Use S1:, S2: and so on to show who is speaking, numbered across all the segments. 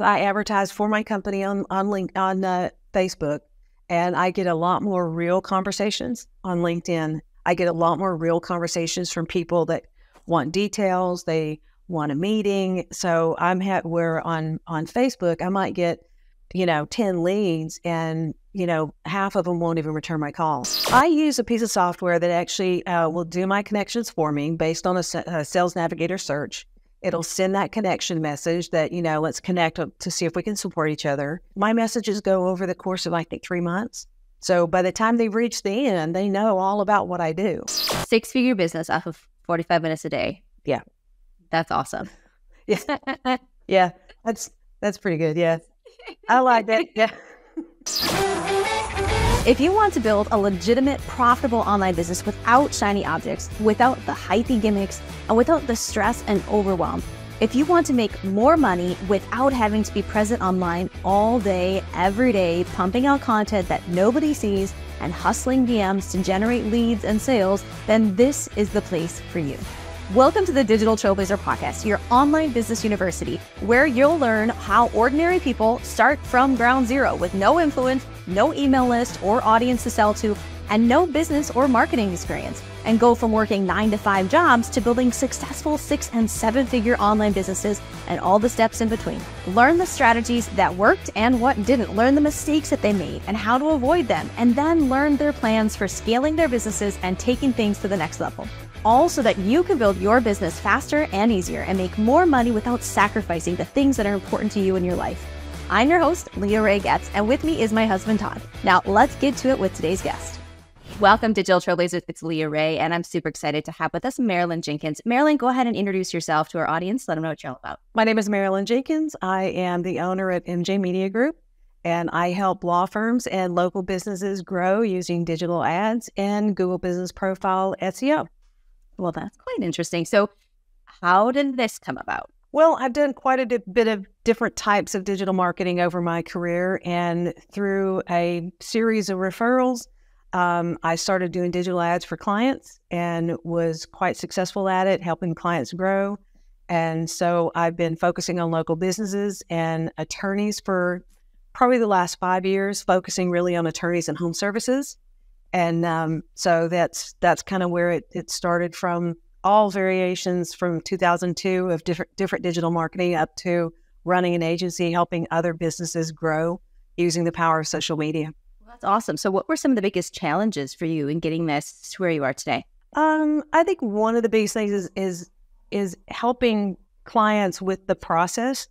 S1: I advertise for my company on Facebook, and I get a lot more real conversations on LinkedIn. I get a lot more real conversations from people that want details. They want a meeting. So I'm where on Facebook, I might get 10 leads, and half of them won't even return my calls. I use a piece of software that actually will do my connections for me based on a Sales Navigator search. It'll send that connection message that, let's connect to see if we can support each other. My messages go over the course of, I think, 3 months. So by the time they've reached the end, they know all about what I do.
S2: 6-figure business off of 45 minutes a day.
S1: Yeah.
S2: That's awesome.
S1: Yeah. Yeah. That's pretty good. Yeah. I like that. Yeah.
S2: If you want to build a legitimate, profitable online business without shiny objects, without the hypey gimmicks, and without the stress and overwhelm, if you want to make more money without having to be present online all day, every day, pumping out content that nobody sees and hustling DMs to generate leads and sales, then this is the place for you. Welcome to the Digital Trailblazer Podcast, your online business university, where you'll learn how ordinary people start from ground zero with no influence, no email list or audience to sell to, and no business or marketing experience, and go from working 9-to-5 jobs to building successful 6- and 7-figure online businesses and all the steps in between. Learn the strategies that worked and what didn't. Learn the mistakes that they made and how to avoid them, and then learn their plans for scaling their businesses and taking things to the next level. All so that you can build your business faster and easier and make more money without sacrificing the things that are important to you in your life. I'm your host, Leah Ray Getz, and with me is my husband, Todd. Now, let's get to it with today's guest. Welcome to Digital Trailblazers. It's Leah Ray, and I'm super excited to have with us Marilyn Jenkins. Marilyn, go ahead and introduce yourself to our audience. Let them know what you're all about.
S1: My name is Marilyn Jenkins. I am the owner at MJ Media Group, and I help law firms and local businesses grow using digital ads and Google Business Profile SEO.
S2: Well, that's quite interesting. So how did this come about?
S1: Well, I've done quite a bit of different types of digital marketing over my career, and through a series of referrals, I started doing digital ads for clients and was quite successful at it, helping clients grow. And so I've been focusing on local businesses and attorneys for probably the last 5 years, focusing really on attorneys and home services. And so that's kind of where it started, from all variations from 2002 of different digital marketing up to running an agency, helping other businesses grow using the power of social media.
S2: Well, that's awesome. So what were some of the biggest challenges for you in getting this to where you are today?
S1: I think one of the biggest things is helping clients with the process.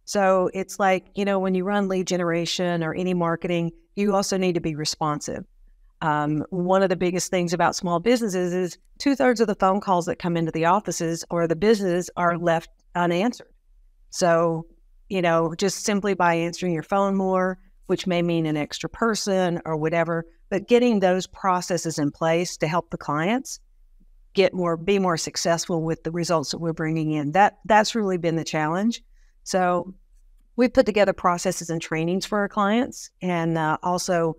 S1: So it's like, when you run lead generation or any marketing, you also need to be responsive. One of the biggest things about small businesses is 2/3 of the phone calls that come into the offices or the business are left unanswered. So, just simply by answering your phone more, which may mean an extra person or whatever, but getting those processes in place to help the clients be more successful with the results that we're bringing in. That's really been the challenge. So we put together processes and trainings for our clients, and also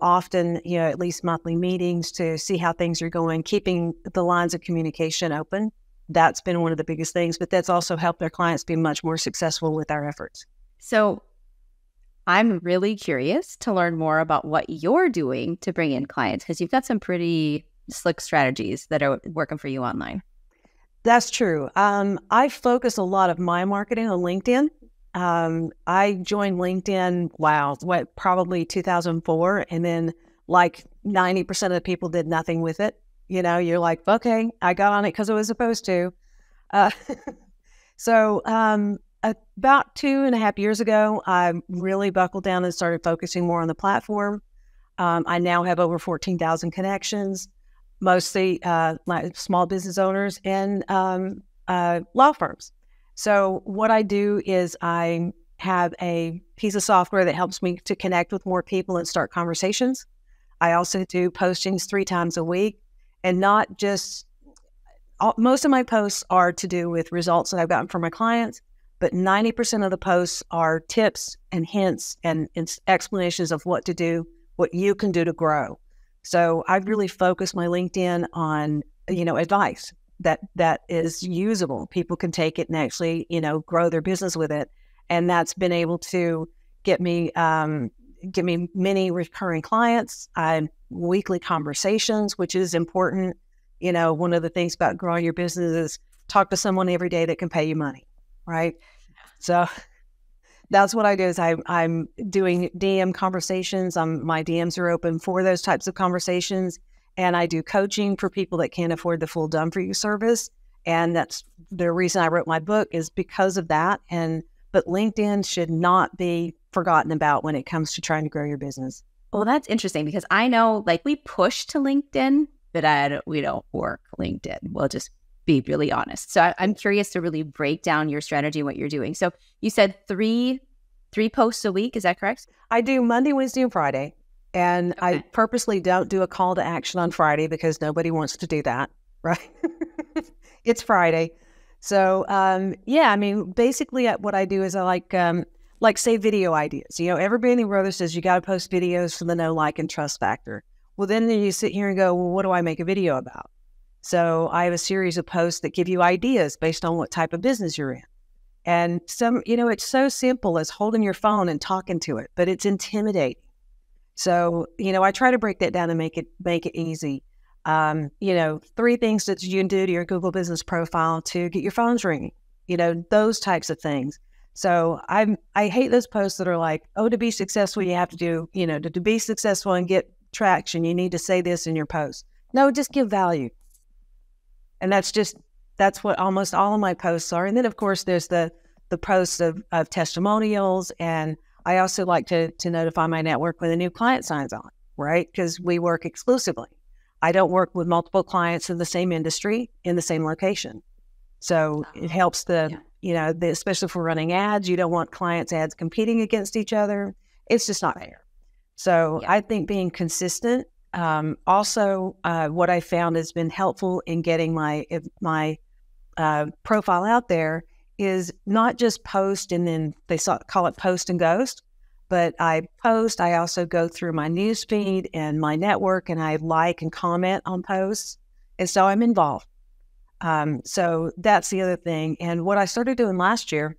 S1: often, at least monthly meetings to see how things are going, keeping the lines of communication open. That's been one of the biggest things, but that's also helped our clients be much more successful with our efforts.
S2: So I'm really curious to learn more about what you're doing to bring in clients, because you've got some pretty slick strategies that are working for you online.
S1: That's true. I focus a lot of my marketing on LinkedIn. I joined LinkedIn, probably 2004. And then like 90% of the people did nothing with it. You're like, okay, I got on it because I was supposed to. So about 2.5 years ago, I really buckled down and started focusing more on the platform. I now have over 14,000 connections, mostly like small business owners and law firms. So what I do is I have a piece of software that helps me to connect with more people and start conversations. I also do postings 3 times a week, and not just, most of my posts are to do with results that I've gotten from my clients, but 90% of the posts are tips and hints and explanations of what to do, what you can do to grow. So I've really focused my LinkedIn on, advice that is usable. People can take it and actually, grow their business with it. And that's been able to get me many recurring clients, weekly conversations, which is important. You know, one of the things about growing your business is talk to someone every day that can pay you money, right? So that's what I do is I'm doing DM conversations. My DMs are open for those types of conversations. And I do coaching for people that can't afford the full done for you service. And that's the reason I wrote my book is because of that. But LinkedIn should not be forgotten about when it comes to trying to grow your business.
S2: Well, that's interesting because I know like we push to LinkedIn, but we don't work LinkedIn. We'll just be really honest. So I'm curious to really break down your strategy, what you're doing. So you said three posts a week. Is that correct?
S1: I do Monday, Wednesday, and Friday. And okay. I purposely don't do a call to action on Friday because nobody wants to do that, right? It's Friday. So, yeah, I mean, basically what I do is I like say video ideas. You know, everybody in the world says you got to post videos for the know, like, and trust factor. Well, then you sit here and go, well, what do I make a video about? So I have a series of posts that give you ideas based on what type of business you're in. And it's so simple as holding your phone and talking to it, but it's intimidating. So, I try to break that down and make it easy. 3 things that you can do to your Google business profile to get your phones ringing, those types of things. So I hate those posts that are like, oh, to be successful, you have to do, to be successful and get traction, you need to say this in your post. No, just give value. And that's what almost all of my posts are. And then, of course, there's the posts of testimonials. And I also like to notify my network when a new client signs on, right? Because we work exclusively. I don't work with multiple clients in the same industry in the same location. So it helps especially for running ads, you don't want clients' ads competing against each other. It's just not fair. So I think being consistent. Also, what I found has been helpful in getting my profile out there is not just post and then they call it post and ghost, but I post. I also go through my news feed and my network and I like and comment on posts. And so I'm involved. So that's the other thing. And what I started doing last year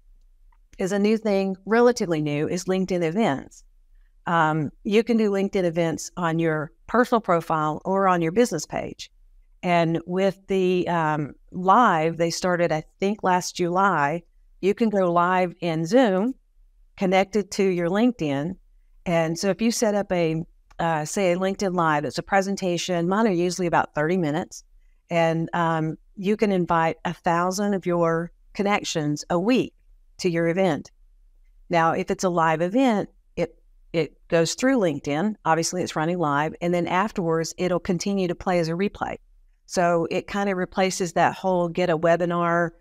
S1: is a new thing, relatively new, is LinkedIn events. You can do LinkedIn events on your personal profile or on your business page. And with the live, they started, I think, last July. You can go live in Zoom, connected to your LinkedIn. And so if you set up say a LinkedIn Live, it's a presentation, mine are usually about 30 minutes. And you can invite 1,000 of your connections a week to your event. Now, if it's a live event, it goes through LinkedIn. Obviously, it's running live. And then afterwards, it'll continue to play as a replay. So it kind of replaces that whole get a webinar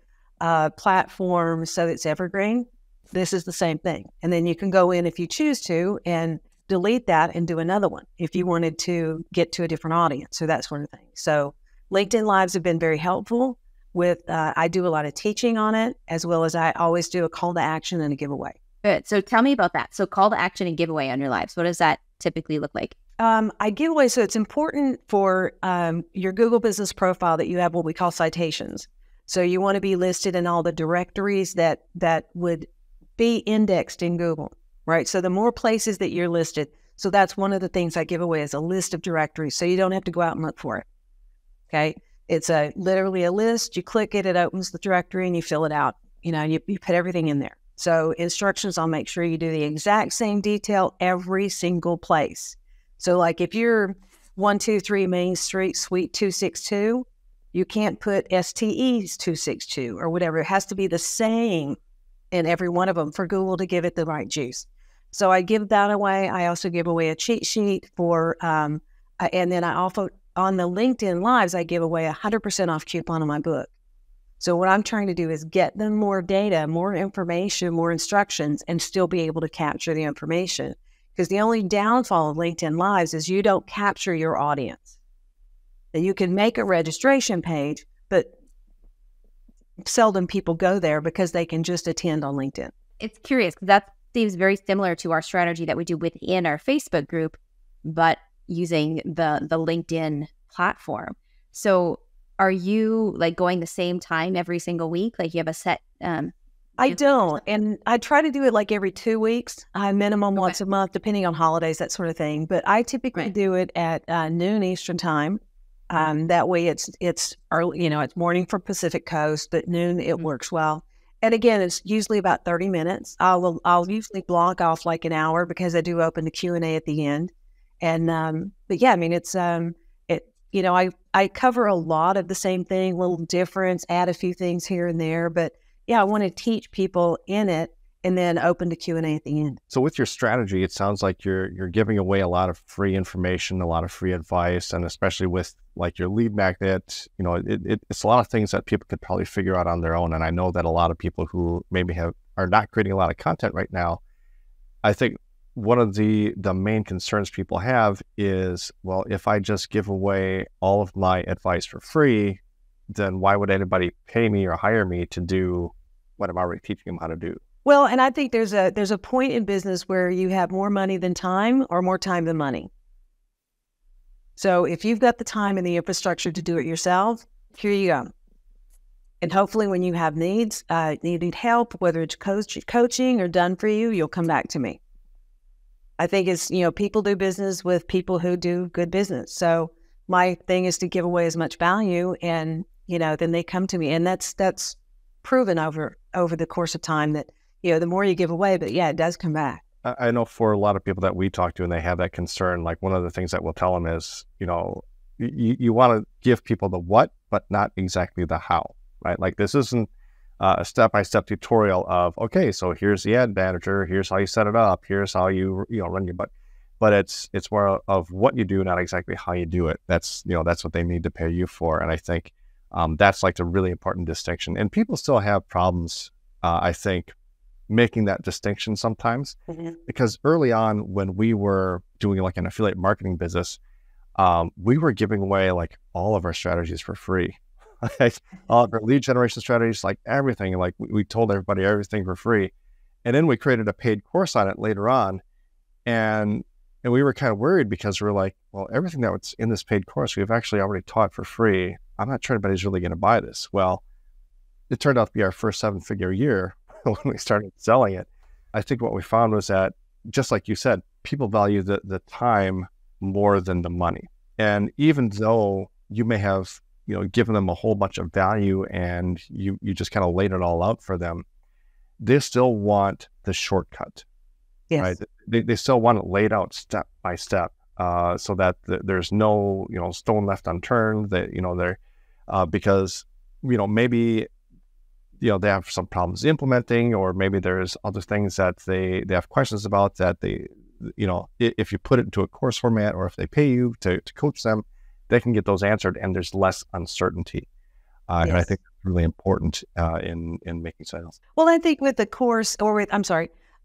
S1: platform so it's evergreen. This is the same thing. And then you can go in if you choose to and delete that and do another one if you wanted to get to a different audience or that sort of thing. So LinkedIn Lives have been very helpful with, I do a lot of teaching on it, as well as I always do a call to action and a giveaway.
S2: Good. So tell me about that. So call to action and giveaway on your lives. What does that typically look like?
S1: I give away. So it's important for your Google business profile that you have what we call citations. So you want to be listed in all the directories that would be indexed in Google, right? So the more places that you're listed. So that's one of the things I give away is a list of directories. So you don't have to go out and look for it. Okay. It's literally a list. You click it, it opens the directory and you fill it out. You put everything in there. So instructions, I'll make sure you do the exact same detail every single place. So like if you're 123 Main Street, Suite 262, you can't put STEs 262 or whatever. It has to be the same in every one of them for Google to give it the right juice. So I give that away. I also give away a cheat sheet for, and then I also, on the LinkedIn Lives, I give away 100% off coupon on my book. So what I'm trying to do is get them more data, more information, more instructions, and still be able to capture the information. Because the only downfall of LinkedIn Lives is you don't capture your audience. That you can make a registration page, but seldom people go there because they can just attend on LinkedIn.
S2: It's curious because that seems very similar to our strategy that we do within our Facebook group, but using the LinkedIn platform. So are you like going the same time every single week? Like you have a set
S1: I don't. And I try to do it like every 2 weeks, minimum once a month, depending on holidays, that sort of thing. But I typically do it at noon Eastern time. That way it's early, it's morning for Pacific Coast, but noon it works well. And again, it's usually about 30 minutes. I'll usually block off like an hour because I do open the Q&A at the end. And but yeah, I mean I cover a lot of the same thing, little difference, add a few things here and there, but yeah, I want to teach people in it and then open to Q&A at the end.
S3: So with your strategy, it sounds like you're giving away a lot of free information, a lot of free advice, and especially with like your lead magnet, it's a lot of things that people could probably figure out on their own. And I know that a lot of people who maybe are not creating a lot of content right now, I think one of the main concerns people have is, well, if I just give away all of my advice for free, then why would anybody pay me or hire me to do what I'm already teaching them how to do?
S1: Well, and I think there's a point in business where you have more money than time or more time than money. So if you've got the time and the infrastructure to do it yourself, here you go. And hopefully when you have needs, you need help, whether it's coaching or done for you, you'll come back to me. I think it's, people do business with people who do good business. So my thing is to give away as much value and, then they come to me. And that's proven over the course of time that, the more you give away, but yeah, it does come back.
S3: I know for a lot of people that we talk to and they have that concern, like one of the things that we'll tell them is, you want to give people the what, but not exactly the how, right? Like this isn't a step-by-step tutorial of, okay, so here's the ad manager, here's how you set it up, here's how you run your but it's more of what you do, not exactly how you do it. That's what they need to pay you for. And I think that's like the really important distinction. And people still have problems, I think, making that distinction sometimes, because early on when we were doing like an affiliate marketing business, we were giving away like all of our strategies for free. All of our lead generation strategies, like everything, like we told everybody everything for free. And then we created a paid course on it later on. And we were kind of worried because we're like, well, everything that was in this paid course, we've actually already taught for free. I'm not sure anybody's really going to buy this. Well, it turned out to be our first 7-figure year when we started selling it. I think what we found was that, just like you said, people value the time more than the money. And even though you may have, given them a whole bunch of value and you just kind of laid it all out for them, they still want the shortcut.
S1: Yes.
S3: Right? They still want it laid out step by step, so that there's no, stone left unturned, that, they're, because, maybe, they have some problems implementing, or maybe there's other things that they have questions about that they, if you put it into a course format, or if they pay you to coach them, they can get those answered and there's less uncertainty. And I think that's really important in making sales.
S1: Well, I think with the course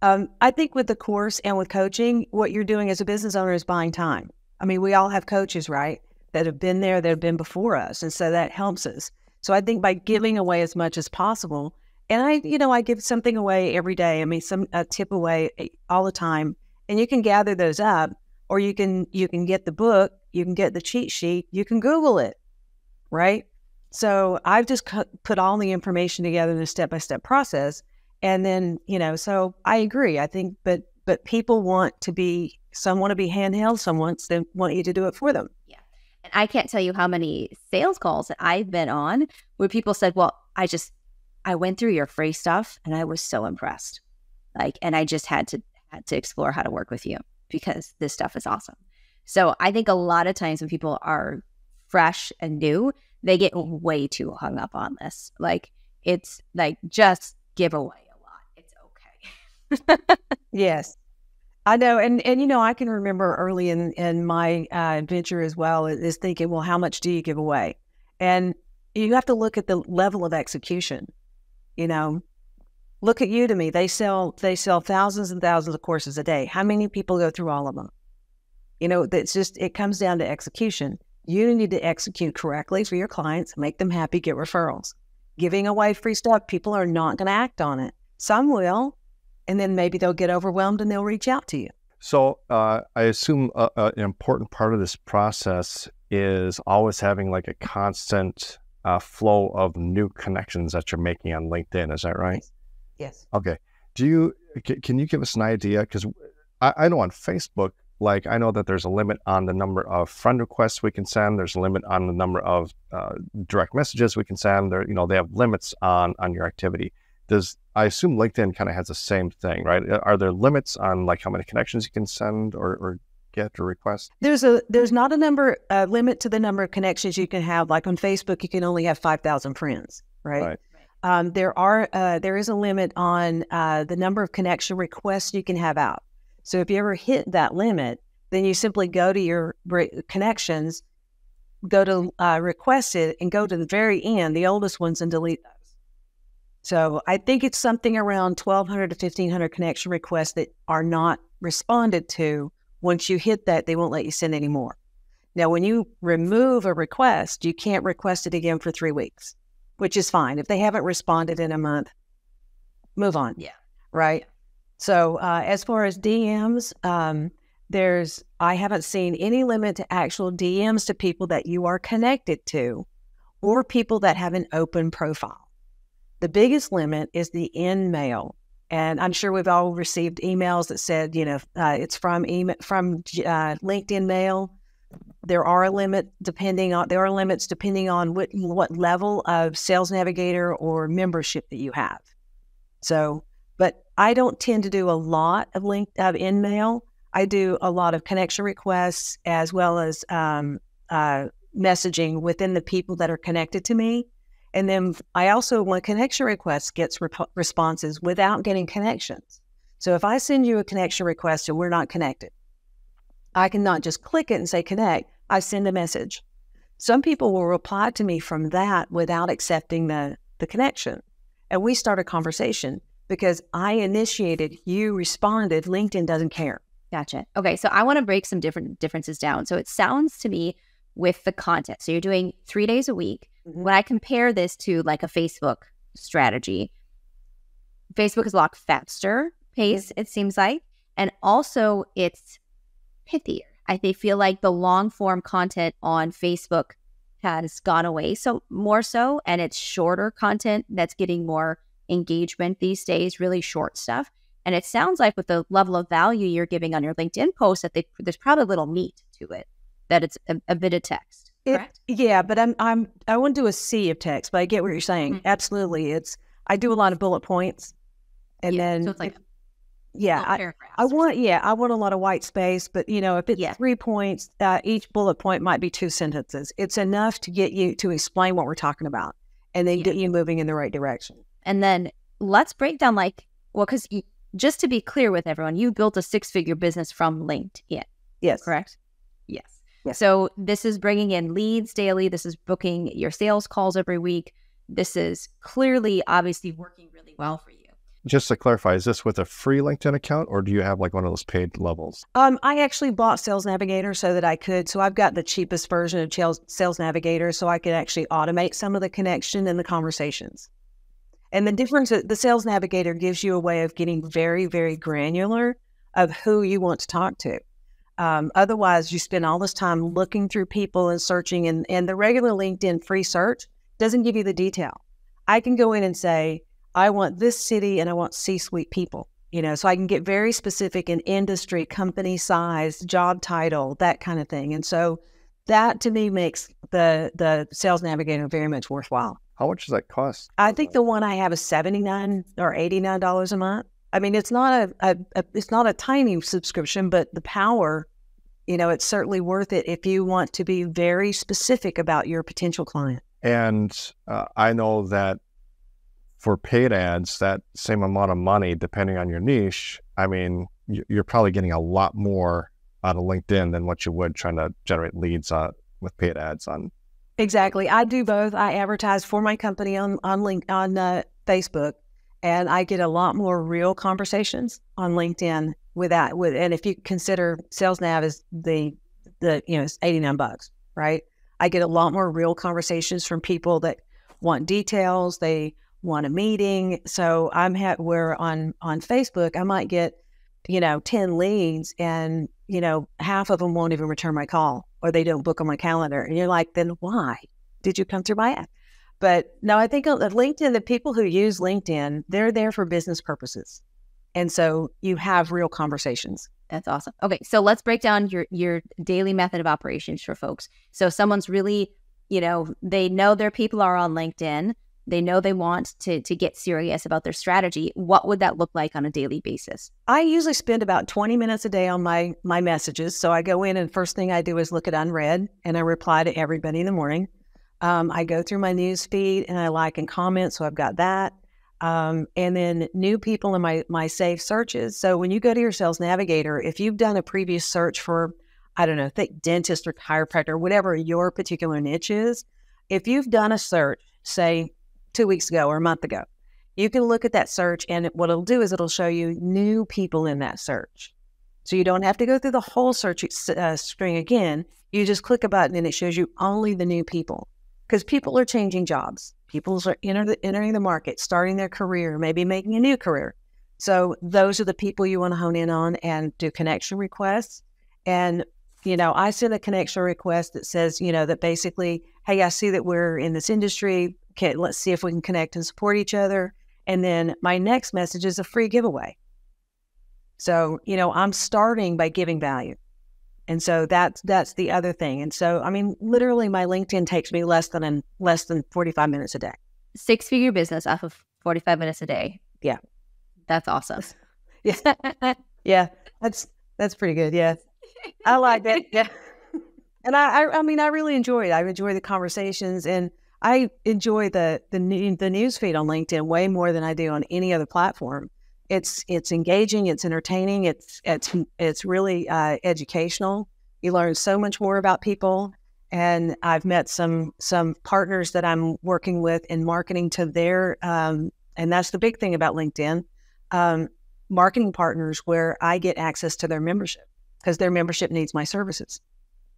S1: I think with the course and with coaching, what you're doing as a business owner is buying time. I mean, we all have coaches, right, that have been there, that have been before us. And so that helps us. So I think by giving away as much as possible, and I give something away every day. I mean, a tip away all the time, and you can gather those up, or you can get the book, you can get the cheat sheet, you can Google it, right? So I've just put all the information together in a step-by-step process. And then, so I agree. I think, but people want to be handheld, some they want you to do it for them.
S2: Yeah. And I can't tell you how many sales calls that I've been on where people said, well, I went through your free stuff and I was so impressed. And I just had to explore how to work with you because this stuff is awesome. So I think a lot of times when people are fresh and new, they get way too hung up on this. It's just give away a lot. It's okay.
S1: Yes. I know. And I can remember early in my adventure as well is thinking, well, how much do you give away? And you have to look at the level of execution. Look at Udemy. They sell thousands and thousands of courses a day. How many people go through all of them? It comes down to execution. You need to execute correctly for your clients, make them happy, get referrals. Giving away free stuff, people are not going to act on it. Some will, and then maybe they'll get overwhelmed and they'll reach out to you.
S3: So I assume an important part of this process is always having like a constant flow of new connections that you're making on LinkedIn. Is that right?
S1: Yes.
S3: Okay. Can you give us an idea? Because I know on Facebook, like I know that there's a limit on the number of friend requests we can send. There's a limit on the number of direct messages we can send. There, they have limits on your activity. I assume LinkedIn kind of has the same thing, right? Are there limits on like how many connections you can send or get or request?
S1: There's not a limit to the number of connections you can have. Like on Facebook, you can only have 5,000 friends, right? There is a limit on the number of connection requests you can have out. So if you ever hit that limit, then you simply go to your connections, go to request it, and go to the very end, the oldest ones, and delete those. So I think it's something around 1,200 to 1,500 connection requests that are not responded to. Once you hit that, they won't let you send any more. Now, when you remove a request, you can't request it again for 3 weeks, which is fine. If they haven't responded in a month, move on.
S2: Yeah.
S1: Right? Yeah. So as far as DMs, I haven't seen any limit to actual DMs to people that you are connected to or people that have an open profile. The biggest limit is the in-mail. And I'm sure we've all received emails that said, it's from LinkedIn mail. There are limits depending on what level of Sales Navigator or membership that you have. So, but I don't tend to do a lot of in-mail. I do a lot of connection requests as well as messaging within the people that are connected to me. And then I also, when connection requests gets responses without getting connections. So if I send you a connection request and we're not connected, I cannot just click it and say connect. I send a message. Some people will reply to me from that without accepting the connection. And we start a conversation because I initiated, you responded, LinkedIn doesn't care.
S2: Gotcha. Okay, so I want to break some differences down. So it sounds to me with the content. So you're doing 3 days a week. Mm-hmm. When I compare this to like a Facebook strategy, Facebook is a lot faster pace, it seems like. And also it's pithier. I feel like the long form content on Facebook has gone away more so, and it's shorter content that's getting more engagement these days, really short stuff. And it sounds like with the level of value you're giving on your LinkedIn post that there's probably a little meat to it, that it's a bit of text. Correct?
S1: Yeah, but I wouldn't do a sea of text, but I get what you're saying. Mm-hmm. Absolutely. I do a lot of bullet points, and then
S2: so it's like
S1: I want a lot of white space, but if it's 3 points, each bullet point might be 2 sentences. It's enough to get you to explain what we're talking about, and then get you moving in the right direction.
S2: And then let's break down because just to be clear with everyone, you built a 6-figure business from LinkedIn.
S1: Yes.
S2: Correct? Yes.
S1: Yes.
S2: So this is bringing in leads daily. This is booking your sales calls every week. This is clearly, obviously working really well for you.
S3: Just to clarify, is this with a free LinkedIn account, or do you have like one of those paid levels?
S1: I actually bought Sales Navigator so that I could. So I've got the cheapest version of Sales Navigator, so I could actually automate some of the connection and the conversations. And the difference, the Sales Navigator gives you a way of getting very, very granular of who you want to talk to. Otherwise, you spend all this time looking through people and searching, and the regular LinkedIn free search doesn't give you the detail. I can go in and say, I want this city and I want C-suite people, so I can get very specific in industry, company size, job title, that kind of thing. And so that to me makes the Sales Navigator very much worthwhile.
S3: How much does that cost?
S1: I think the one I have is $79 or $89 a month. I mean, it's not a tiny subscription, but the power, it's certainly worth it if you want to be very specific about your potential client.
S3: And I know that for paid ads, that same amount of money, depending on your niche, I mean, you're probably getting a lot more out of LinkedIn than what you would trying to generate leads with paid ads on.
S1: Exactly. I do both. I advertise for my company on Facebook, and I get a lot more real conversations on LinkedIn and if you consider Sales Nav as it's $89, right? I get a lot more real conversations from people that want details. They want a meeting. So where on Facebook, I might get, 10 leads and, half of them won't even return my call or they don't book on my calendar. And you're like, then why did you come through my ad? But no, I think on LinkedIn, the people who use LinkedIn, they're there for business purposes. And so you have real conversations.
S2: That's awesome. Okay, so let's break down your daily method of operations for folks. So someone's really, they know their people are on LinkedIn. They know they want to get serious about their strategy. What would that look like on a daily basis?
S1: I usually spend about 20 minutes a day on my messages. So I go in and first thing I do is look at unread and I reply to everybody in the morning. I go through my news feed and I like and comment. So I've got that. And then new people in my saved searches. So when you go to your Sales Navigator, if you've done a previous search for, I don't know, think dentist or chiropractor, whatever your particular niche is, if you've done a search, say 2 weeks ago or a month ago, you can look at that search and what it'll do is it'll show you new people in that search. So you don't have to go through the whole search string again. You just click a button and it shows you only the new people. Because people are changing jobs. People are entering the market, starting their career, maybe making a new career. So those are the people you want to hone in on and do connection requests. And, I send a connection request that says, that basically, hey, I see that we're in this industry. Okay, let's see if we can connect and support each other. And then my next message is a free giveaway. So, I'm starting by giving value. And so that's the other thing. And so, literally my LinkedIn takes me less than 45 minutes a day.
S2: 6-figure business off of 45 minutes a day.
S1: Yeah.
S2: That's awesome.
S1: Yeah. Yeah. That's pretty good. Yeah. I like that. Yeah. And I really enjoy it. I enjoy the conversations and I enjoy the news feed on LinkedIn way more than I do on any other platform. It's engaging, it's entertaining, it's really educational. You learn so much more about people, and I've met some partners that I'm working with in marketing to their and that's the big thing about LinkedIn, marketing partners where I get access to their membership because their membership needs my services.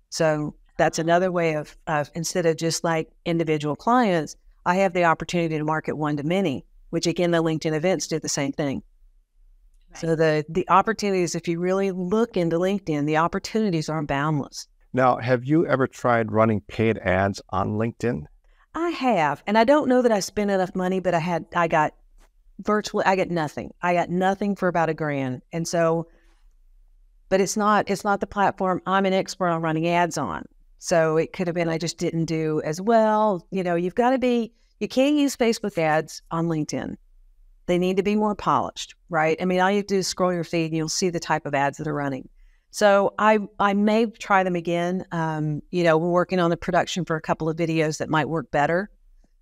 S1: So that's another way of instead of just like individual clients, I have the opportunity to market one to many, which again the LinkedIn events do the same thing. So the opportunities, if you really look into LinkedIn, the opportunities are boundless.
S3: Now, have you ever tried running paid ads on LinkedIn?
S1: I have, and I don't know that I spent enough money, but I got nothing. I got nothing for about $1,000, and so, but it's not the platform I'm an expert on running ads on. So it could have been I just didn't do as well. You can't use Facebook ads on LinkedIn. They need to be more polished, right? All you have to do is scroll your feed and you'll see the type of ads that are running. So I may try them again. We're working on the production for a couple of videos that might work better.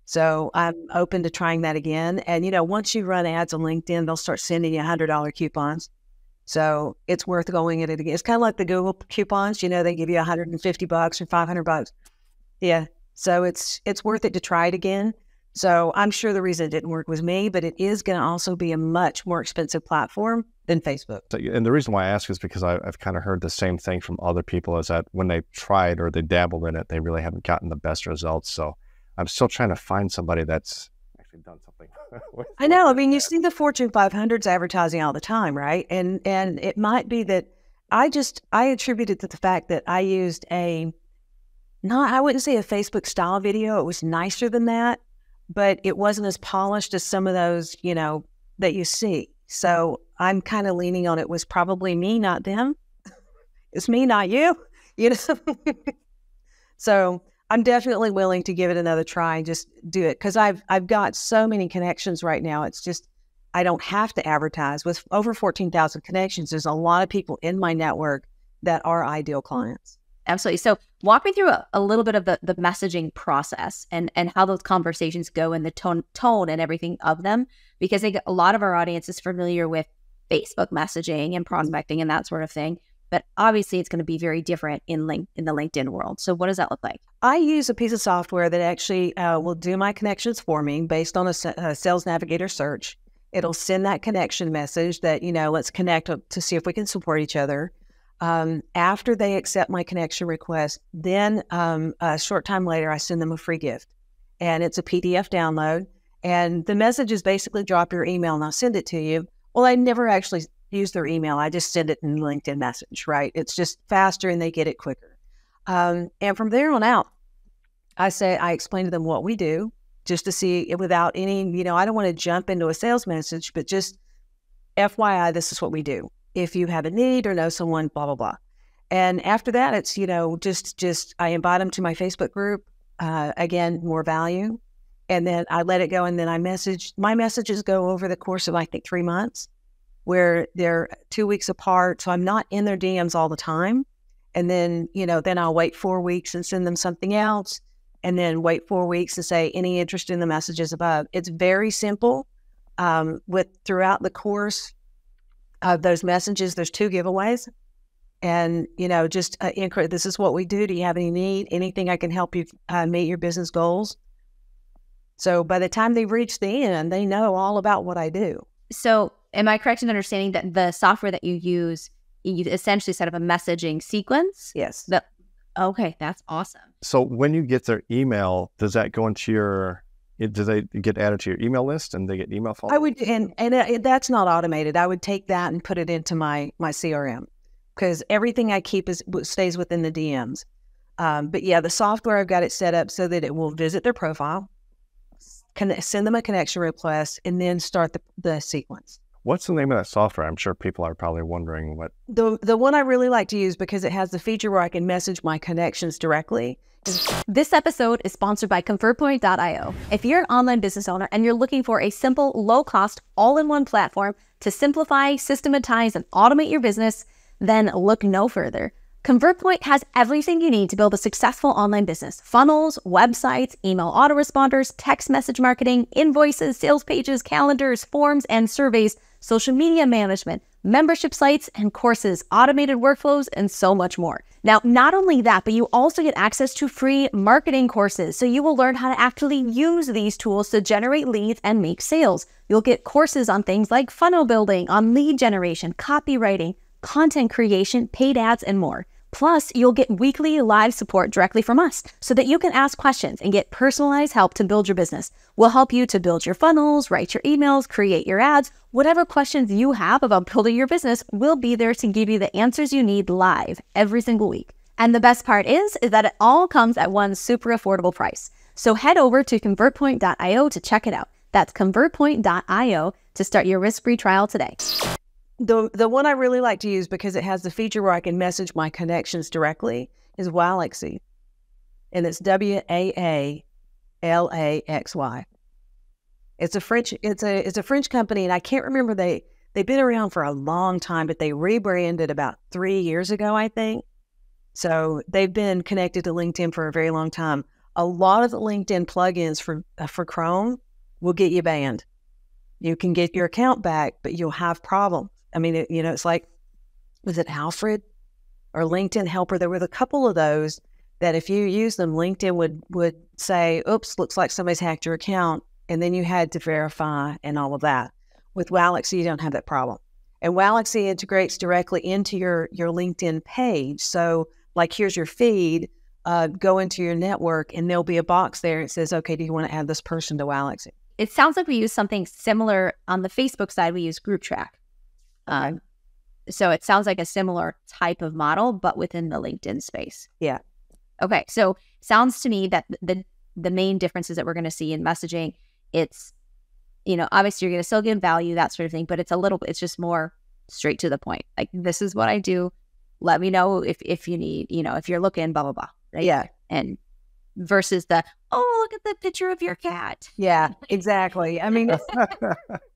S1: So I'm open to trying that again. And, once you run ads on LinkedIn, they'll start sending you $100 coupons. So it's worth going at it again. It's kind of like the Google coupons, they give you $150 or $500. Yeah. So it's worth it to try it again. So I'm sure the reason it didn't work was me, but it is going to also be a much more expensive platform than Facebook.
S3: And the reason why I ask is because I've kind of heard the same thing from other people is that when they tried or they dabbled in it, they really haven't gotten the best results. So I'm still trying to find somebody that's actually done something.
S1: I know. You see the Fortune 500s advertising all the time, right? And it might be that I attribute it to the fact that I used I wouldn't say a Facebook style video. It was nicer than that, but it wasn't as polished as some of those, that you see. So I'm kind of leaning on it was probably me, not them. It's me, not you, So I'm definitely willing to give it another try and just do it because I've got so many connections right now. It's just, I don't have to advertise. With over 14,000 connections, there's a lot of people in my network that are ideal clients.
S2: Absolutely. So walk me through a little bit of the messaging process and how those conversations go and the tone and everything of them, because I think a lot of our audience is familiar with Facebook messaging and prospecting and that sort of thing. But obviously it's going to be very different in the LinkedIn world. So what does that look like?
S1: I use a piece of software that actually will do my connections for me based on a Sales Navigator search. It'll send that connection message that, let's connect to see if we can support each other. After they accept my connection request, then a short time later, I send them a free gift. And it's a PDF download. And the message is basically drop your email and I'll send it to you. Well, I never actually use their email. I just send it in LinkedIn message, right? It's just faster and they get it quicker. And from there on out, I explain to them what we do. just to see without any, I don't want to jump into a sales message, but just FYI, this is what we do. If you have a need or know someone, blah, blah, blah. And after that, it's, just I invite them to my Facebook group. Again, more value. And then I let it go. And then my messages go over the course of, I think, 3 months, where they're 2 weeks apart. So I'm not in their DMs all the time. And then, then I'll wait 4 weeks and send them something else. And then wait 4 weeks and say, any interest in the messages above. It's very simple. Throughout the course of those messages, there's 2 giveaways. And, just this is what we do. Do you have any need? Anything I can help you meet your business goals? So by the time they reach the end, they know all about what I do.
S2: So am I correct in understanding that the software that you use, you essentially set up a messaging sequence?
S1: Yes.
S2: Okay, that's awesome.
S3: So when you get their email, does that go into do they get added to your email list and they get email follow-up?
S1: I would, and that's not automated. I would take that and put it into my CRM, because everything I keep stays within the DMs. But yeah, the software, I've got it set up so that it will visit their profile, send them a connection request, and then start the sequence.
S3: What's the name of that software? I'm sure people are probably wondering what.
S1: The one I really like to use, because it has the feature where I can message my connections directly.
S2: This episode is sponsored by ConvertPoint.io. If you're an online business owner and you're looking for a simple, low-cost, all-in-one platform to simplify, systematize, and automate your business, then look no further. ConvertPoint has everything you need to build a successful online business. Funnels, websites, email autoresponders, text message marketing, invoices, sales pages, calendars, forms, and surveys, social media management, membership sites and courses, automated workflows, and so much more. Now, not only that, but you also get access to free marketing courses. So you will learn how to actually use these tools to generate leads and make sales. You'll get courses on things like funnel building, on lead generation, copywriting, content creation, paid ads, and more. Plus, you'll get weekly live support directly from us so that you can ask questions and get personalized help to build your business. We'll help you to build your funnels, write your emails, create your ads. Whatever questions you have about building your business, we'll be there to give you the answers you need live every single week. And the best part is that it all comes at one super affordable price. So head over to ConvertPoint.io to check it out. That's ConvertPoint.io to start your risk-free trial today.
S1: The one I really like to use, because it has the feature where I can message my connections directly, is Waalaxy. And it's Waalaxy. It's a French company, and I can't remember, they've been around for a long time, but they rebranded about 3 years ago, I think. So they've been connected to LinkedIn for a very long time. A lot of the LinkedIn plugins for Chrome will get you banned. You can get your account back, but you'll have problems. I mean, it's like, was it Alfred or LinkedIn Helper? There were a couple of those that if you use them, LinkedIn would say, oops, looks like somebody's hacked your account. And then you had to verify and all of that. With Waalaxy, you don't have that problem. And Waalaxy integrates directly into your LinkedIn page. So like, here's your feed, go into your network, and there'll be a box there. It says, okay, do you want to add this person to Waalaxy?
S2: It sounds like we use something similar on the Facebook side. We use GroupTrack.
S1: Okay.
S2: So it sounds like a similar type of model, but within the LinkedIn space.
S1: Yeah.
S2: Okay. So sounds to me that the main differences that we're going to see in messaging, it's, obviously you're going to still give value, that sort of thing, but it's just more straight to the point. Like, this is what I do. Let me know if you need, if you're looking, blah, blah, blah. Right?
S1: Yeah.
S2: And versus look at the picture of your cat.
S1: Yeah, exactly. I mean,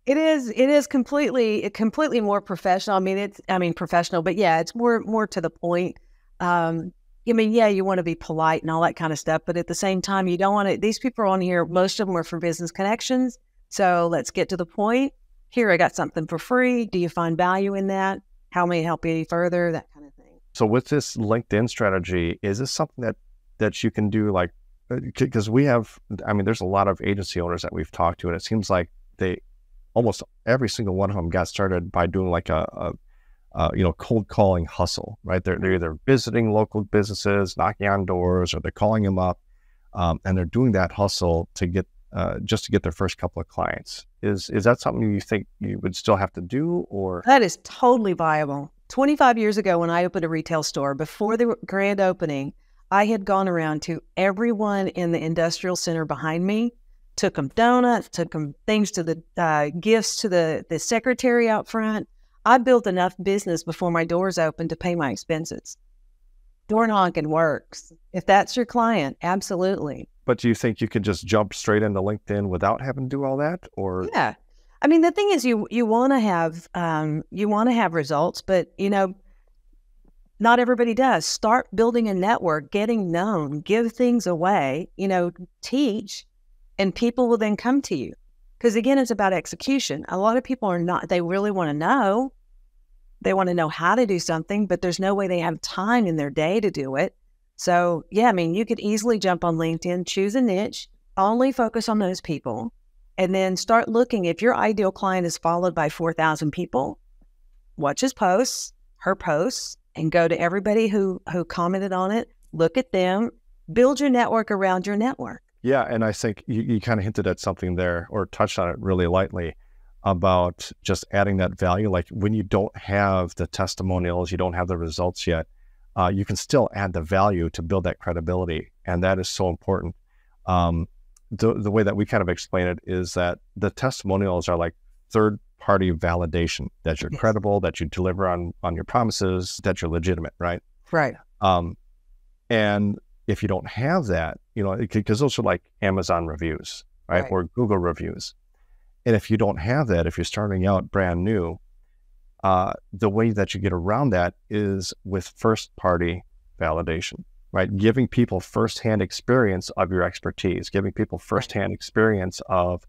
S1: it is completely more professional. I mean, professional, but yeah, it's more to the point. You want to be polite and all that kind of stuff, but at the same time, you don't want to, these people are on here, most of them are for business connections. So let's get to the point. Here, I got something for free. Do you find value in that? How may it help you any further? That kind of thing.
S3: So with this LinkedIn strategy, is this something that you can do, like, because there's a lot of agency owners that we've talked to, and it seems like almost every single one of them got started by doing like a cold calling hustle, right? They're either visiting local businesses, knocking on doors, or they're calling them up, and they're doing that hustle to get just to get their first couple of clients. Is that something you think you would still have to do, or?
S1: That is totally viable. 25 years ago, when I opened a retail store, before the grand opening, I had gone around to everyone in the industrial center behind me took them donuts, took them things to the gifts to the secretary out front. I built enough business before my doors opened to pay my expenses. Door knocking works. If that's your client, absolutely.
S3: But do you think you could just jump straight into LinkedIn without having to do all that? Or
S1: yeah, I mean, the thing is, you want to have results, but not everybody does. Start building a network, getting known, give things away, teach, and people will then come to you. Because again, it's about execution. A lot of people are not, they really want to know. They want to know how to do something, but there's no way they have time in their day to do it. So yeah, I mean, you could easily jump on LinkedIn, choose a niche, only focus on those people, and then start looking. If your ideal client is followed by 4,000 people, watch his posts, her posts, and go to everybody who commented on it, look at them, build your network around your network.
S3: Yeah, and I think you kind of hinted at something there, or touched on it really lightly, about just adding that value. Like when you don't have the testimonials, you don't have the results yet, you can still add the value to build that credibility. And that is so important. The way that we kind of explain it is that the testimonials are like third-party validation that you're credible, that you deliver on your promises, that you're legitimate, right?
S1: Right.
S3: And if you don't have that, because those are like Amazon reviews, right? Or Google reviews. And if you don't have that, if you're starting out brand new, the way that you get around that is with first-party validation, right? Giving people firsthand experience of your expertise, giving people firsthand experience of,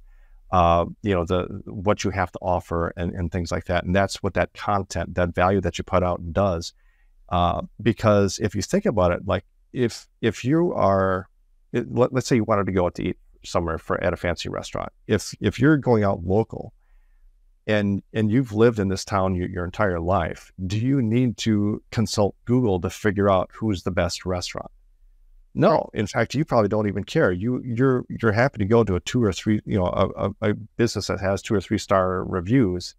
S3: what you have to offer and things like that. And that's what that content, that value that you put out does. Because if you think about it, like if you are, let's say you wanted to go out to eat somewhere at a fancy restaurant. If you're going out local and you've lived in this town your entire life, do you need to consult Google to figure out who's the best restaurant? No. In fact, you probably don't even care. You're happy to go to a 2 or 3, a business that has 2 or 3 star reviews,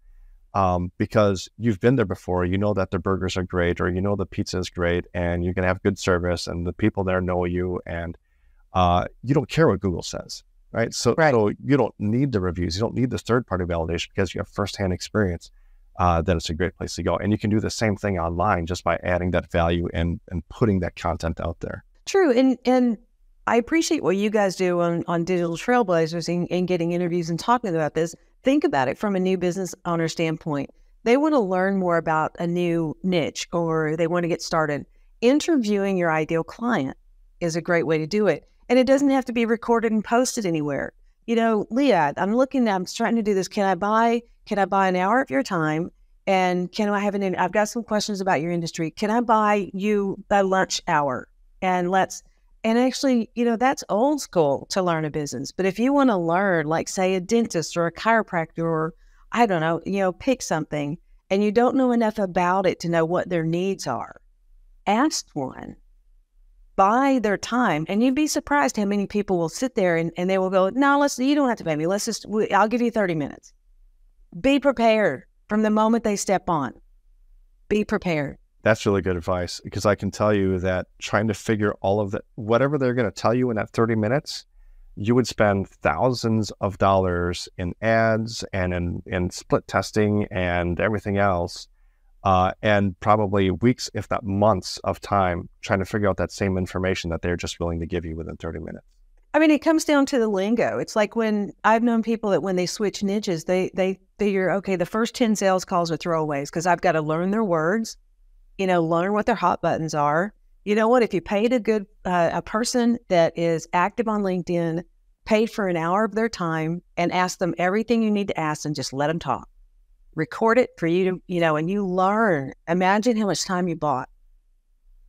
S3: because you've been there before. You know that the burgers are great, or the pizza is great, and you're going to have good service, and the people there know you, and you don't care what Google says, right? So you don't need the reviews. You don't need the third-party validation, because you have firsthand experience that it's a great place to go. And you can do the same thing online just by adding that value and putting that content out there.
S1: True. And I appreciate what you guys do on Digital Trailblazers and getting interviews and talking about this. Think about it from a new business owner standpoint. They want to learn more about a new niche, or they want to get started. Interviewing your ideal client is a great way to do it. And it doesn't have to be recorded and posted anywhere. Leah, I'm trying to do this. Can I buy an hour of your time? And I've got some questions about your industry. Can I buy you a lunch hour? And actually, that's old school to learn a business. But if you want to learn, like say a dentist or a chiropractor, or I don't know, pick something, and you don't know enough about it to know what their needs are, ask one. Buy their time, and you'd be surprised how many people will sit there and they will go, no, you don't have to pay me. I'll give you 30 minutes. Be prepared from the moment they step on. Be prepared.
S3: That's really good advice, because I can tell you that trying to figure all of that, whatever they're going to tell you in that 30 minutes, you would spend thousands of dollars in ads and in split testing and everything else. And probably weeks, if not months of time trying to figure out that same information that they're just willing to give you within 30 minutes.
S1: I mean, it comes down to the lingo. It's like when I've known people that when they switch niches, they figure, okay, the first 10 sales calls are throwaways because I've got to learn their words, learn what their hot buttons are. You know what? If you paid a person that is active on LinkedIn, paid for an hour of their time and ask them everything you need to ask them, just let them talk. Record it for you to, and you learn. Imagine how much time you bought.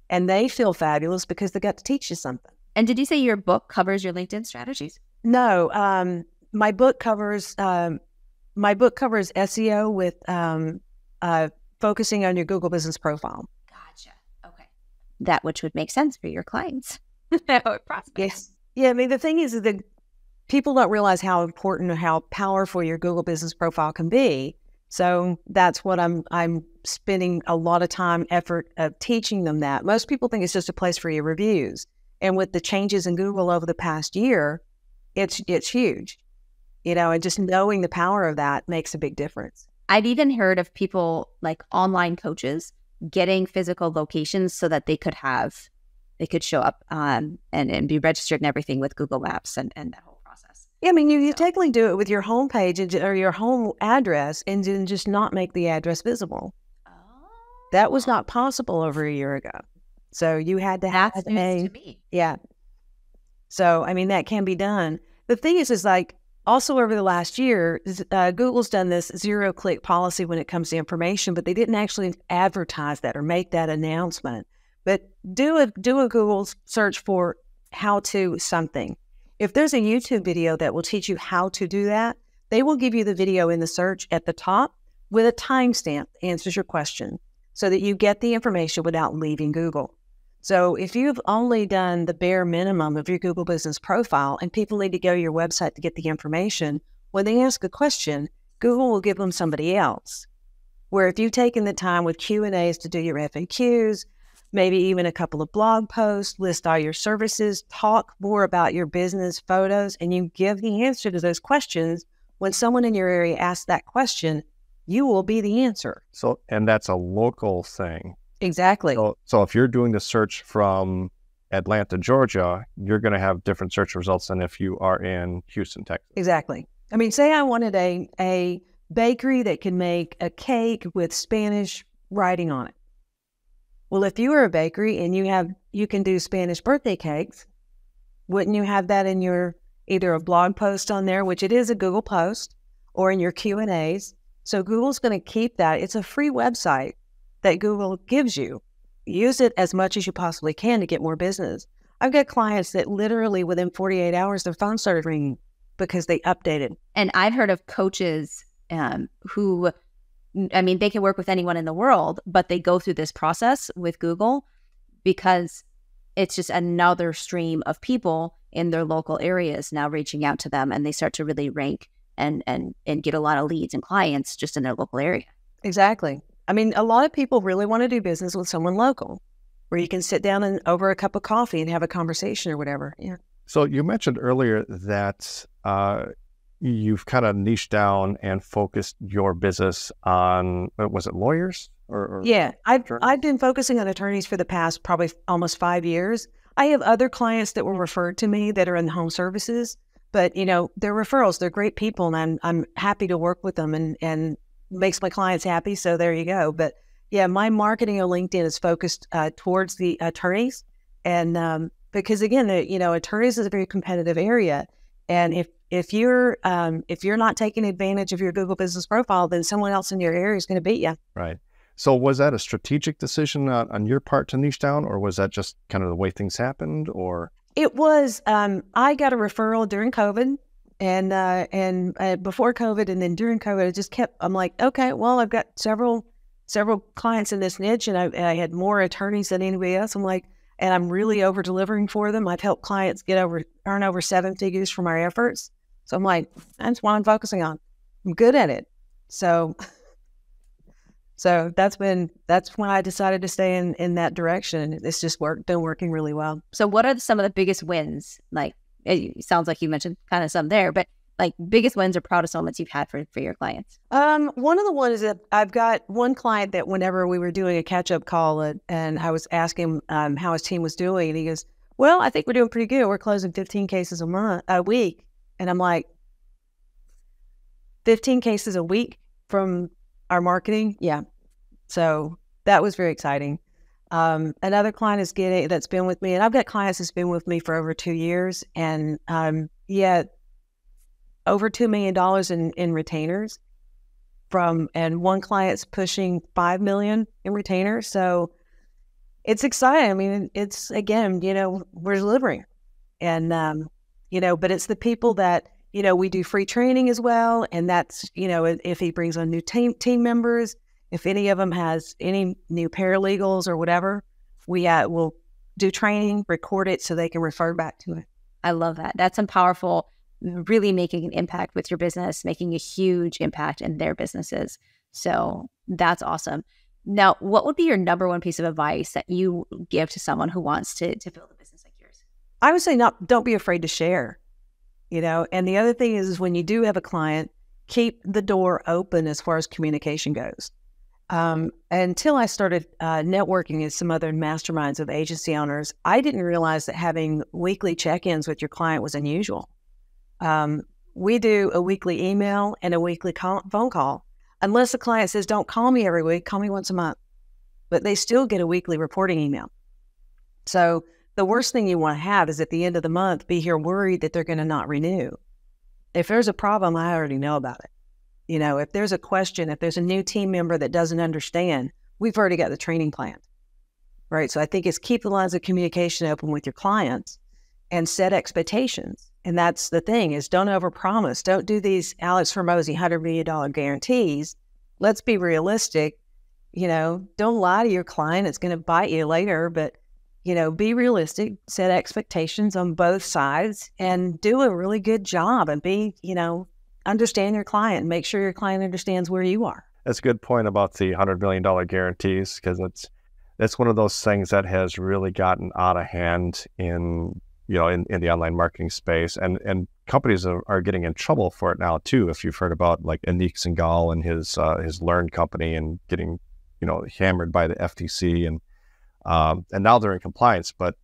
S1: And they feel fabulous because they got to teach you something.
S2: And did you say your book covers your LinkedIn strategies?
S1: No, my book covers SEO with focusing on your Google business profile.
S2: Gotcha. Okay. That which would make sense for your clients. Prospects.
S1: Yes. Yeah. I mean, the thing is that people don't realize how important or how powerful your Google business profile can be. So that's what I'm spending a lot of time, effort of teaching them that. Most people think it's just a place for your reviews. And with the changes in Google over the past year, it's huge. and just knowing the power of that makes a big difference.
S2: I've even heard of people like online coaches getting physical locations so that they could show up and be registered and everything with Google Maps and that whole process.
S1: Yeah, I mean, you technically do it with your home page or your home address and then just not make the address visible.
S2: Oh.
S1: That was not possible over a year ago. So you had to have
S2: That's news to me.
S1: Yeah. So, I mean, that can be done. The thing is like, also over the last year, Google's done this zero-click policy when it comes to information, but they didn't actually advertise that or make that announcement. But do a Google search for how to something. If there's a YouTube video that will teach you how to do that, they will give you the video in the search at the top with a timestamp that answers your question so that you get the information without leaving Google. So if you've only done the bare minimum of your Google business profile and people need to go to your website to get the information, when they ask a question, Google will give them somebody else. Where if you've taken the time with Q&As to do your FAQs, maybe even a couple of blog posts, list all your services, talk more about your business photos, and you give the answer to those questions, when someone in your area asks that question, you will be the answer.
S3: So, and that's a local thing.
S1: Exactly.
S3: So if you're doing the search from Atlanta, Georgia, you're going to have different search results than if you are in Houston, Texas.
S1: Exactly. I mean, say I wanted a bakery that can make a cake with Spanish writing on it. Well, if you were a bakery and you can do Spanish birthday cakes, wouldn't you have that in your either a blog post on there, which it is a Google post, or in your Q&As? So Google's going to keep that. It's a free website that Google gives you. Use it as much as you possibly can to get more business. I've got clients that literally within 48 hours, their phone started ringing because they updated.
S2: And I've heard of coaches who, I mean, they can work with anyone in the world, but they go through this process with Google because it's just another stream of people in their local areas now reaching out to them, and they start to really rank and get a lot of leads and clients just in their local area.
S1: Exactly. I mean, a lot of people really want to do business with someone local where you can sit down and over a cup of coffee and have a conversation or whatever. Yeah.
S3: So you mentioned earlier that you've kind of niched down and focused your business on, was it lawyers?
S1: Yeah, I've been focusing on attorneys for the past probably almost 5 years. I have other clients that were referred to me that are in home services, but they're referrals. They're great people, and I'm happy to work with them and makes my clients happy. So there you go. But yeah, my marketing on LinkedIn is focused towards the attorneys, and because again, attorneys is a very competitive area, and if you're not taking advantage of your Google business profile, then someone else in your area is going to beat you.
S3: Right. So was that a strategic decision on your part to niche down, or was that just kind of the way things happened? Or
S1: it was. I got a referral during COVID. And before COVID and then during COVID, it just kept, I'm like, okay, well, I've got several clients in this niche, and I had more attorneys than anybody else. I'm like, and I'm really over delivering for them. I've helped clients earn over 7 figures from our efforts. So I'm like, that's what I'm focusing on. I'm good at it. So that's when I decided to stay in that direction. It's just been working really well.
S2: So what are some of the biggest wins? Like, it sounds like you mentioned kind of some there, but like biggest wins or proudest moments you've had for your clients?
S1: One of the ones that I've got one client that whenever we were doing a catch-up call and I was asking him how his team was doing, and he goes, well, I think we're doing pretty good. We're closing 15 cases a week. And I'm like, 15 cases a week from our marketing? Yeah. So that was very exciting. Another client that's been with me, and I've got clients that's been with me for over 2 years, and over $2 million in retainers and one client's pushing $5 million in retainers. So it's exciting. I mean, it's, again, we're delivering, and but it's the people that, we do free training as well. And that's, if he brings on new team members, if any of them has any new paralegals or whatever, we will do training, record it so they can refer back to it.
S2: I love that. That's some powerful, really making an impact with your business, making a huge impact in their businesses. So that's awesome. Now, what would be your number one piece of advice that you give to someone who wants to build a business like yours?
S1: I would say don't be afraid to share. And the other thing is when you do have a client, keep the door open as far as communication goes. Until I started networking with some other masterminds of agency owners, I didn't realize that having weekly check-ins with your client was unusual. We do a weekly email and a weekly phone call. Unless the client says, don't call me every week, call me once a month. But they still get a weekly reporting email. So the worst thing you want to have is at the end of the month, be here worried that they're going to not renew. If there's a problem, I already know about it. If there's a question, if there's a new team member that doesn't understand, we've already got the training plan, right? So I think it's keep the lines of communication open with your clients and set expectations. And that's the thing is don't overpromise. Don't do these Alex Hormozi $100 million guarantees. Let's be realistic. Don't lie to your client. It's going to bite you later, but be realistic, set expectations on both sides and do a really good job and understand your client and make sure your client understands where you are.
S3: That's a good point about the $100 million guarantees, because that's one of those things that has really gotten out of hand in the online marketing space, and companies are getting in trouble for it now too. If you've heard about like Anik Singhal and his Learn company and getting hammered by the FTC and now they're in compliance, but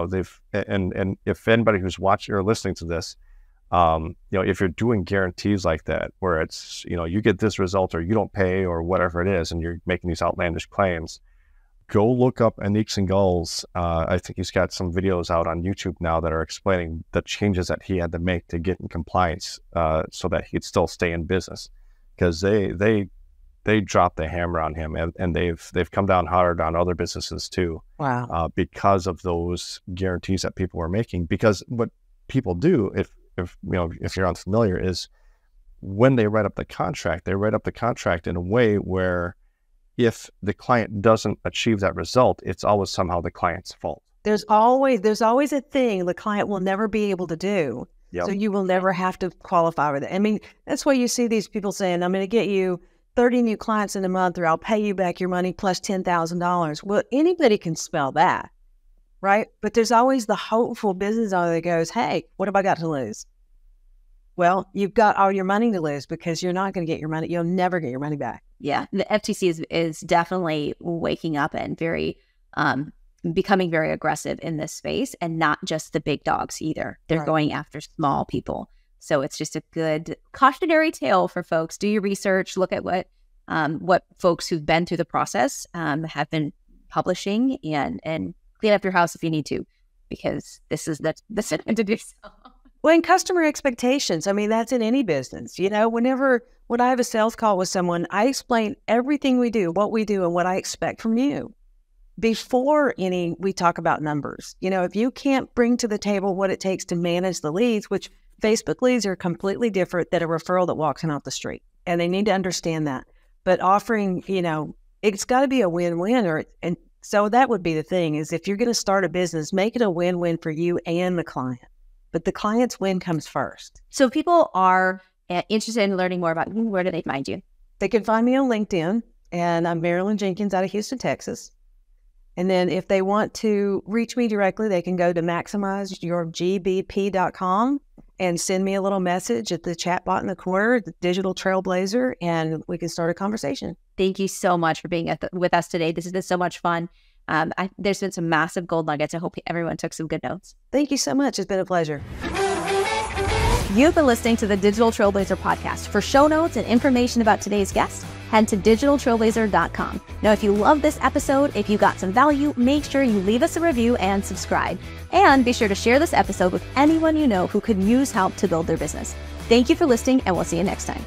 S3: they've and if anybody who's watching or listening to this, if you're doing guarantees like that, where it's, you get this result or you don't pay or whatever it is, and you're making these outlandish claims, go look up Anik Singhal's. I think he's got some videos out on YouTube now that are explaining the changes that he had to make to get in compliance so that he could still stay in business, because they dropped the hammer on him, and they've come down hard on other businesses too.
S1: Wow.
S3: Because of those guarantees that people were making. Because what people do, if you're unfamiliar, is when they write up the contract, they write up the contract in a way where if the client doesn't achieve that result, it's always somehow the client's fault.
S1: There's always a thing the client will never be able to do. Yep. So you will never have to qualify with it. I mean, that's why you see these people saying, I'm going to get you 30 new clients in a month, or I'll pay you back your money plus $10,000. Well, anybody can spell that, right? But there's always the hopeful business owner that goes, hey, what have I got to lose? Well, you've got all your money to lose, because you're not going to get your money. You'll never get your money back.
S2: Yeah, the FTC is definitely waking up and becoming very aggressive in this space, and not just the big dogs either. They're right. Going after small people. So it's just a good cautionary tale for folks. Do your research, look at what folks who've been through the process have been publishing, and clean up your house if you need to, because this is the time to do so.
S1: Well, and customer expectations. I mean, that's in any business. When I have a sales call with someone, I explain everything we do, what we do, and what I expect from you. Before we talk about numbers. If you can't bring to the table what it takes to manage the leads, which Facebook leads are completely different than a referral that walks in off the street. And they need to understand that. But offering, it's got to be a win-win. And so that would be the thing, is if you're going to start a business, make it a win-win for you and the client. But the client's win comes first.
S2: So if people are interested in learning more about you, where do they find you?
S1: They can find me on LinkedIn, and I'm Marilyn Jenkins out of Houston, Texas. And then if they want to reach me directly, they can go to maximizeyourgbp.com and send me a little message at the chat bot in the corner, the Digital Trailblazer, and we can start a conversation.
S2: Thank you so much for being with us today. This has been so much fun. There's been some massive gold nuggets. I hope everyone took some good notes.
S1: Thank you so much. It's been a pleasure.
S2: You've been listening to the Digital Trailblazer podcast. For show notes and information about today's guest, head to digitaltrailblazer.com. Now, if you love this episode, if you got some value, make sure you leave us a review and subscribe. And be sure to share this episode with anyone you know who could use help to build their business. Thank you for listening, and we'll see you next time.